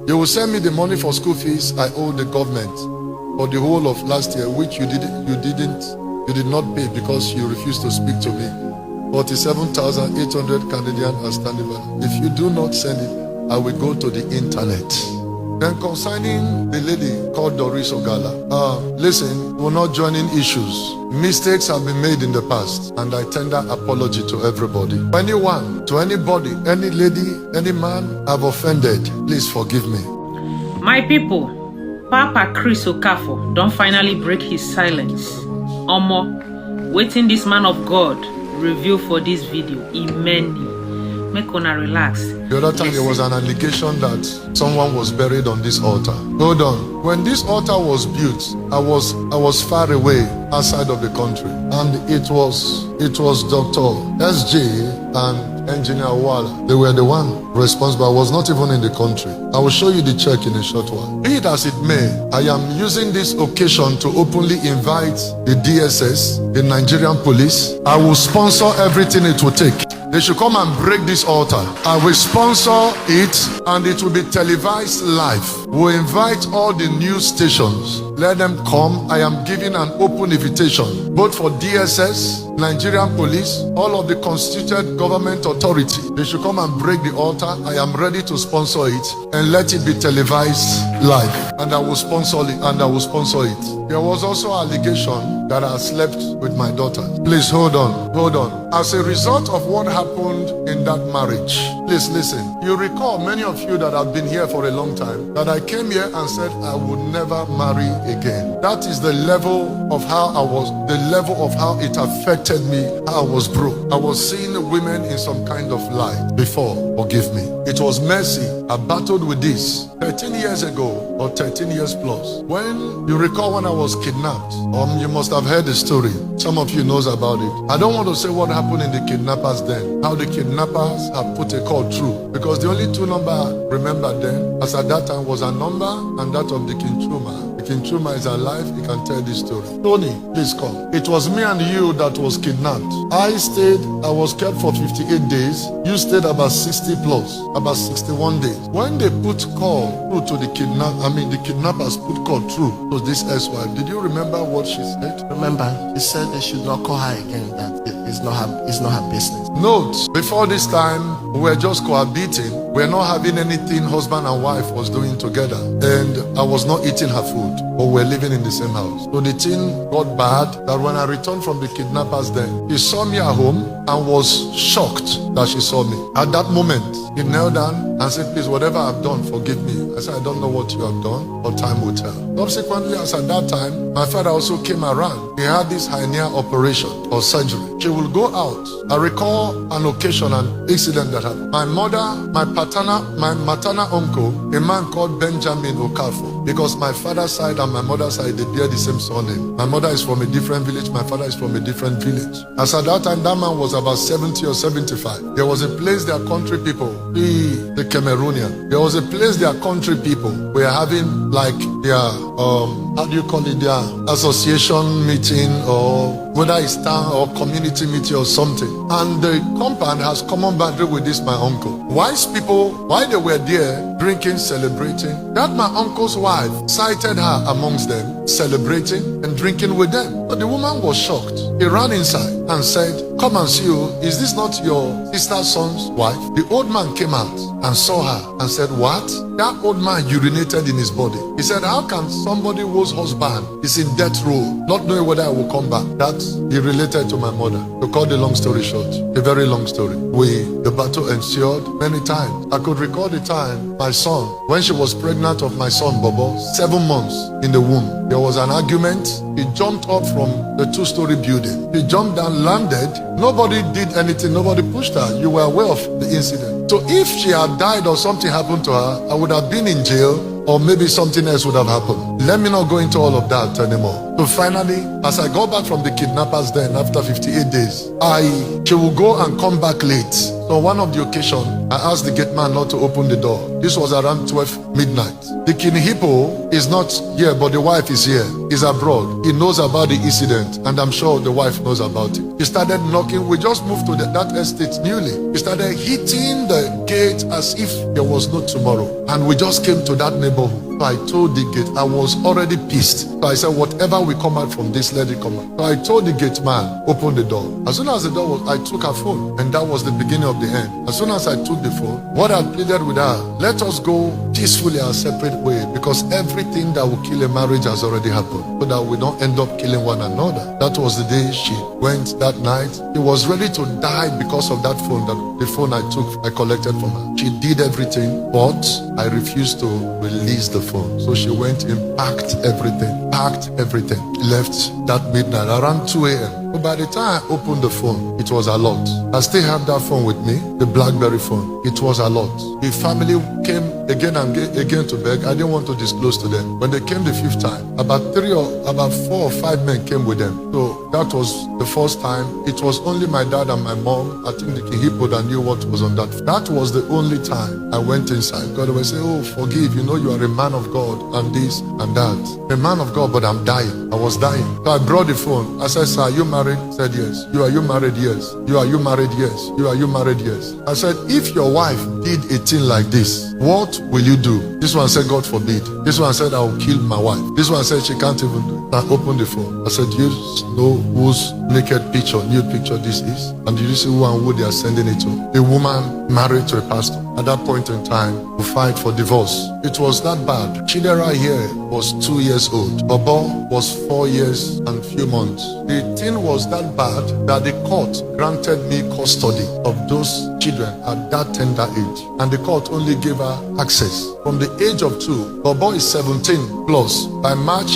You will send me the money for school fees I owe the government for the whole of last year, which you did not pay because you refused to speak to me. 47,800 Canadian outstanding balance. If you do not send it, I will go to the internet. Then concerning the lady called Doris Ogala, listen, we're not joining issues. Mistakes have been made in the past, and I tender apology to everybody. Anyone, to anybody, any lady, any man I've offended, please forgive me. My people, Papa Chris Okafor don't finally break his silence. Omo, waiting this man of God review for this video, Imeni. Make una relax. The other time there was an allegation that someone was buried on this altar. Hold on. When this altar was built, I was far away outside of the country, and it was Dr. SJ and Engineer Wala. They were the one responsible. I was not even in the country. I will show you the check in a short while. Be it as it may, I am using this occasion to openly invite the DSS, the Nigerian police. I will sponsor everything it will take. They should come and break this altar. I will sponsor it, and it will be televised live. We'll invite all the news stations. Let them come. I am giving an open invitation, both for DSS, Nigerian police, all of the constituted government authority. They should come and break the altar. I am ready to sponsor it and let it be televised live. And I will sponsor it. There was also allegation that I slept with my daughter. Please hold on. As a result of what happened in that marriage, please listen. You recall, many of you that have been here for a long time, that I came here and said I would never marry again. That is the level of how it affected me, how I was broke. I was seeing women in some kind of light before. Forgive me. It was mercy. I battled with this 13 years ago, or 13 years plus. When you recall when I was kidnapped, you must have heard the story. Some of you knows about it. I don't want to say what happened in the kidnappers then, how the kidnappers have put a call through, because the only two number I remember then, as at that time, was a number and that of the King Chuma. King Chuma is alive, he can tell this story. Tony, please come. It was me and you that was kidnapped. I was kept for 58 days. You stayed about 60 plus, about 61 days. When they put call through to the kidnappers put call through to this ex-wife, did you remember what she said? Remember, she said they should not call her again, that it's not her business. Note, before this time, we were just cohabiting. We're not having anything husband and wife was doing together. And I was not eating her food, but we're living in the same house. So the thing got bad that when I returned from the kidnappers then, he saw me at home and was shocked that she saw me. At that moment, he knelt down and said, please, whatever I've done, forgive me. I said, I don't know what you have done, but time will tell. Subsequently, as at that time, my father also came around. He had this hernia operation or surgery. She will go out. I recall an occasion, an incident that happened. My mother, my maternal uncle, a man called Benjamin Okafor, because my father's side and my mother's side, they bear the same surname. My mother is from a different village, my father is from a different village. As at that time, that man was about 70 or 75. There was a place their country people, the Cameroonian, there was a place their country people were having like their, how do you call it, their association meeting, or whether it's town or community meeting or something. And the compound has common boundary with this, my uncle. Wise people, while they were there, drinking, celebrating, that my uncle's wife sighted her amongst them, celebrating and drinking with them. But the woman was shocked. He ran inside and said, come and see you. Is this not your sister's son's wife? The old man came out and saw her and said, what? That old man urinated in his body. He said, how can somebody whose husband is in death row not knowing whether I will come back? That he related to my mother. To cut the long story short, a very long story. The battle ensured many times. I could recall the time my son, when she was pregnant of my son Bobo, 7 months in the womb, there was an argument. He jumped up from the 2-story building. He jumped down, landed. Nobody did anything. Nobody pushed her. You were aware of the incident. So if she had died or something happened to her, I would have been in jail, or maybe something else would have happened. Let me not go into all of that anymore. So finally, as I got back from the kidnappers then, after 58 days, she will go and come back late. So one of the occasions, I asked the gate man not to open the door. This was around 12 midnight. The King Hippo is not here, but the wife is here. He's abroad. He knows about the incident, and I'm sure the wife knows about it. He started knocking. We just moved to that estate newly. He started hitting the gate as if there was no tomorrow. And we just came to that neighborhood. So I told the gate, I was already pissed. So I said, whatever will come out from this, let it come out. So I told the gate man, open the door. As soon as the door was, I took her phone. And that was the beginning of the end. As soon as I took the phone, what I pleaded with her, let us go peacefully our separate way, because everything that will kill a marriage has already happened, so that we don't end up killing one another. That was the day she went that night. She was ready to die because of that phone, the phone I collected from her. She did everything, but I refused to release the phone. So she went and packed everything, left that midnight around 2 a.m. But by the time I opened the phone, it was a lot. I still have that phone with me, the BlackBerry phone. It was a lot. The family came again and again to beg. I didn't want to disclose to them. When they came the 5th time, about 4 or 5 men came with them. So that was the first time. It was only my dad and my mom, I think the Kihipo, that knew what was on that. That was the only time I went inside. God would say, oh, forgive, you know you are a man of God, and this and that. A man of God, but I'm dying. I was dying. So I brought the phone. I said, sir, are you married? Said yes. Are you married? Yes. Are you married? Yes. Are you married? Yes. I said, if your wife did a thing like this, what will you do? This one said, God forbid. This one said, I will kill my wife. This one said, she can't even do it. I opened the phone. I said, you know whose nude picture this is? And did you see who and who they are sending it to? A woman married to a pastor. At that point in time, to fight for divorce. It was that bad. Chidera here was 2 years old. Bobo was 4 years and few months. The thing was that bad that the court granted me custody of those children at that tender age. And the court only gave her access from the age of 2. Bobo is 17 plus. By March,